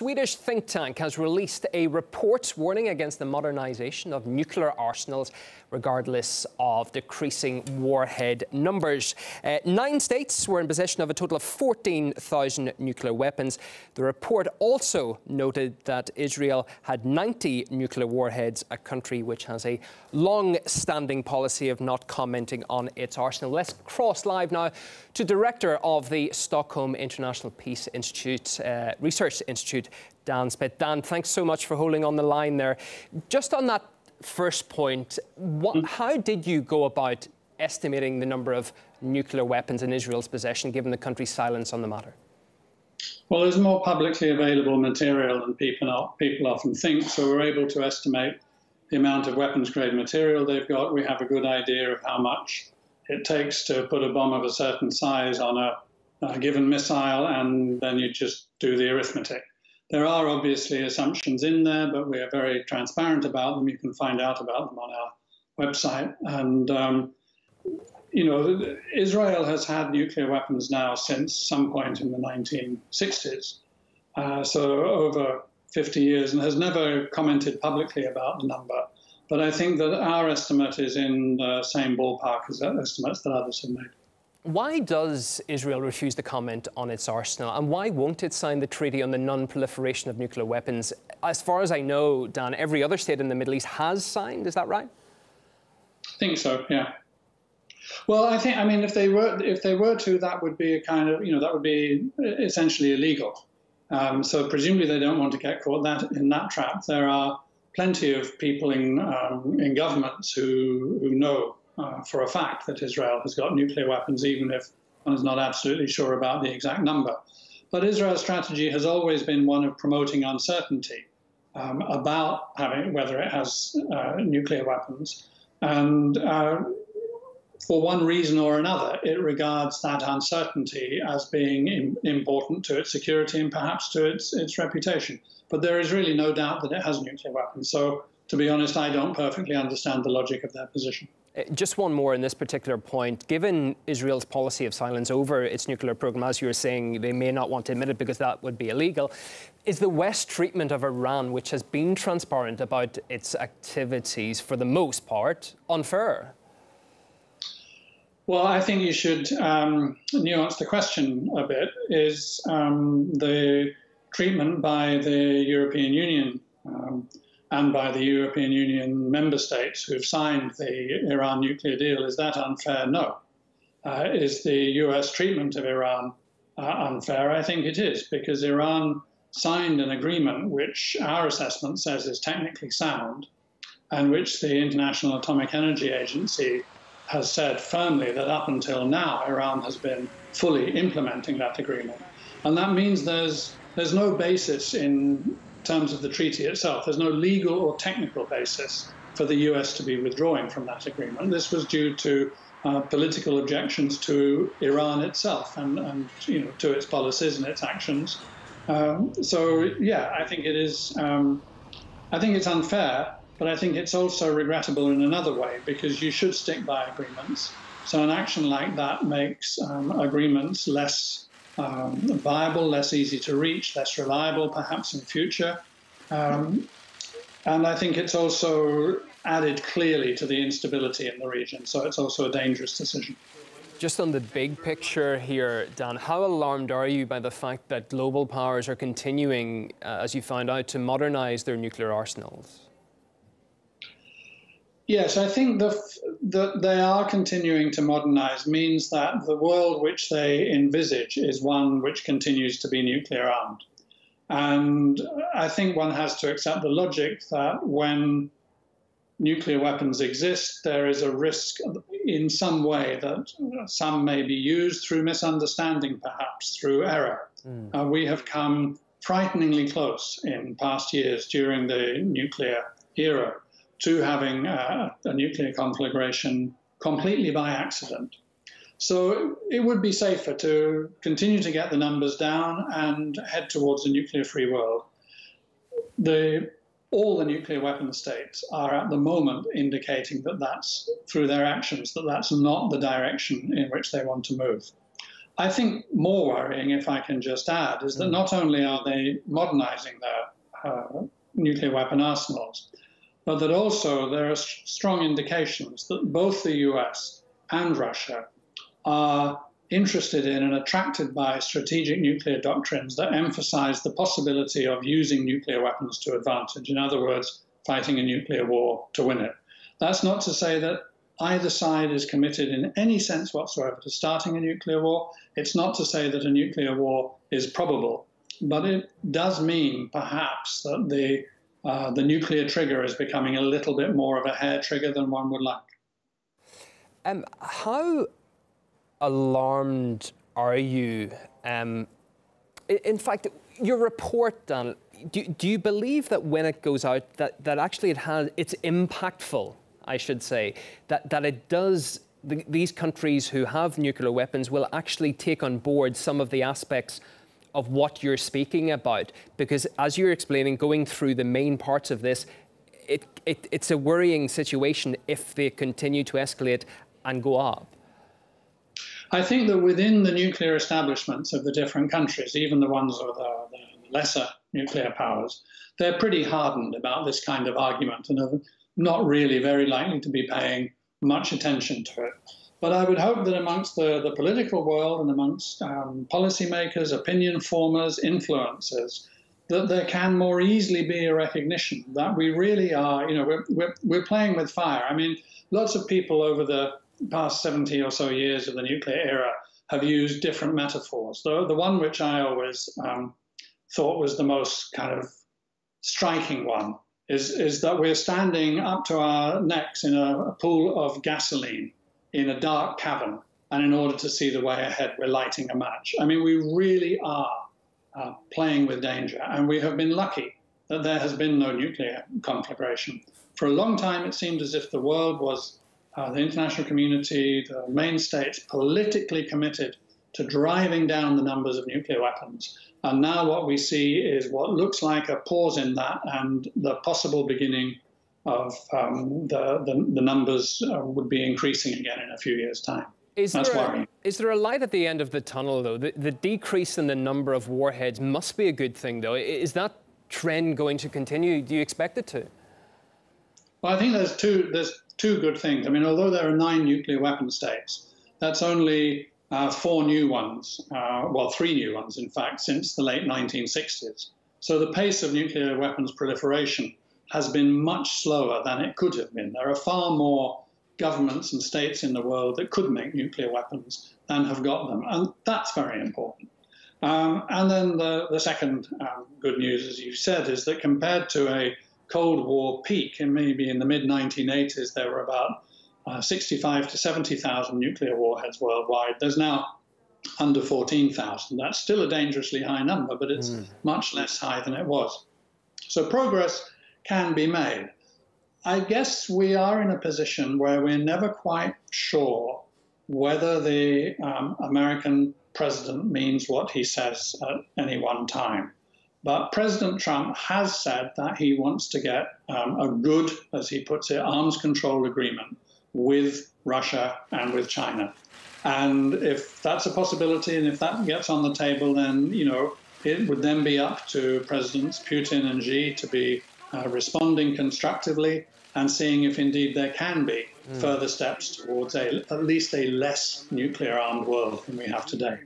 Swedish think tank has released a report warning against the modernisation of nuclear arsenals, regardless of decreasing warhead numbers. 9 states were in possession of a total of 14,000 nuclear weapons. The report also noted that Israel had 90 nuclear warheads, a country which has a long-standing policy of not commenting on its arsenal. Let's cross live now to Director of the Stockholm International Peace Institute, Research Institute, Dan Smith. Dan, thanks so much for holding on the line there. Just on that first point, how did you go about estimating the number of nuclear weapons in Israel's possession, given the country's silence on the matter? Well, there's more publicly available material than people often think, so we're able to estimate the amount of weapons-grade material they've got. We have a good idea of how much it takes to put a bomb of a certain size on a given missile, and then you just do the arithmetic. There are obviously assumptions in there, but we are very transparent about them. You can find out about them on our website. And, you know, Israel has had nuclear weapons now since some point in the 1960s, so over 50 years, and has never commented publicly about the number. But I think that our estimate is in the same ballpark as estimates that others have made. Why does Israel refuse to comment on its arsenal, and why won't it sign the Treaty on the Non-Proliferation of Nuclear Weapons? As far as I know, Dan, every other state in the Middle East has signed, is that right? I think so, yeah. Well, I mean, if they were to, that would be a kind of, that would be essentially illegal. So presumably they don't want to get caught in that trap. There are plenty of people in governments who know for a fact that Israel has got nuclear weapons, even if one is not absolutely sure about the exact number. But Israel's strategy has always been one of promoting uncertainty about whether it has nuclear weapons. And for one reason or another, it regards that uncertainty as being important to its security and perhaps to its reputation. But there is really no doubt that it has nuclear weapons. So, to be honest, I don't perfectly understand the logic of their position. Just one more on this particular point. Given Israel's policy of silence over its nuclear program, as you were saying, they may not want to admit it because that would be illegal. Is the West treatment of Iran, which has been transparent about its activities for the most part, unfair? Well, I think you should nuance the question a bit. Is the treatment by the European Union and by the European Union member states who've signed the Iran nuclear deal, is that unfair? No. Is the US treatment of Iran unfair? I think it is, because Iran signed an agreement which our assessment says is technically sound, and which the International Atomic Energy Agency has said firmly that up until now, Iran has been fully implementing that agreement. And that means there's no basis in terms of the treaty itself. There's no legal or technical basis for the US to be withdrawing from that agreement. This was due to political objections to Iran itself and to its policies and its actions. So yeah, I think it is. I think it's unfair, but I think it's also regrettable in another way, because you should stick by agreements. So an action like that makes agreements less viable, less easy to reach, less reliable perhaps in future. And I think it's also added clearly to the instability in the region. So it's also a dangerous decision. Just on the big picture here, Dan, how alarmed are you by the fact that global powers are continuing, as you found out, to modernize their nuclear arsenals? Yes, I think that they are continuing to modernize means that the world which they envisage is one which continues to be nuclear armed. And I think one has to accept the logic that when nuclear weapons exist, there is a risk in some way that some may be used through misunderstanding, perhaps through error. We have come frighteningly close in past years during the nuclear era to having a nuclear conflagration completely by accident. So it would be safer to continue to get the numbers down and head towards a nuclear-free world. All the nuclear weapon states are at the moment indicating that through their actions, that that's not the direction in which they want to move. I think more worrying, if I can just add, is that not only are they modernizing their nuclear weapon arsenals, but that also there are strong indications that both the US and Russia are interested in and attracted by strategic nuclear doctrines that emphasize the possibility of using nuclear weapons to advantage. In other words, fighting a nuclear war to win it. That's not to say that either side is committed in any sense whatsoever to starting a nuclear war. It's not to say that a nuclear war is probable, but it does mean perhaps that the nuclear trigger is becoming a little bit more of a hair trigger than one would like. How alarmed are you? In fact, your report, Dan, do you believe that when it goes out that actually it's impactful, I should say, that it does, these countries who have nuclear weapons will actually take on board some of the aspects of what you're speaking about? Because as you're explaining, going through the main parts of this, it's a worrying situation if they continue to escalate and go up. I think that within the nuclear establishments of the different countries, even the ones with the lesser nuclear powers, they're pretty hardened about this kind of argument and are not really very likely to be paying much attention to it. But I would hope that amongst the political world and amongst policymakers, opinion formers, influencers, that there can more easily be a recognition that we really are, we're playing with fire. I mean, lots of people over the past 70 or so years of the nuclear era have used different metaphors. The one which I always thought was the most kind of striking one is that we're standing up to our necks in a pool of gasoline in a dark cavern, and in order to see the way ahead, we're lighting a match. I mean, we really are playing with danger, and we have been lucky that there has been no nuclear conflagration. For a long time, it seemed as if the world was, the international community, the main states, politically committed to driving down the numbers of nuclear weapons. And now what we see is what looks like a pause in that and the possible beginning of the numbers would be increasing again in a few years' time. That's worrying. Is there a light at the end of the tunnel, though? The decrease in the number of warheads must be a good thing, though. Is that trend going to continue? Do you expect it to? Well, I think there's two good things. I mean, although there are 9 nuclear weapon states, that's only 4 new ones, well, 3 new ones, in fact, since the late 1960s. So the pace of nuclear weapons proliferation has been much slower than it could have been. There are far more governments and states in the world that could make nuclear weapons than have got them, and that's very important. And then the second good news, as you said, is that compared to a Cold War peak, and maybe in the mid-1980s, there were about 65 to 70,000 nuclear warheads worldwide. There's now under 14,000. That's still a dangerously high number, but it's much less high than it was. So progress can be made. I guess we are in a position where we're never quite sure whether the American president means what he says at any one time. But President Trump has said that he wants to get a good, as he puts it, arms control agreement with Russia and with China. And if that's a possibility and if that gets on the table, then, it would then be up to Presidents Putin and Xi to be responding constructively and seeing if indeed there can be further steps towards at least a less nuclear-armed world than we have today.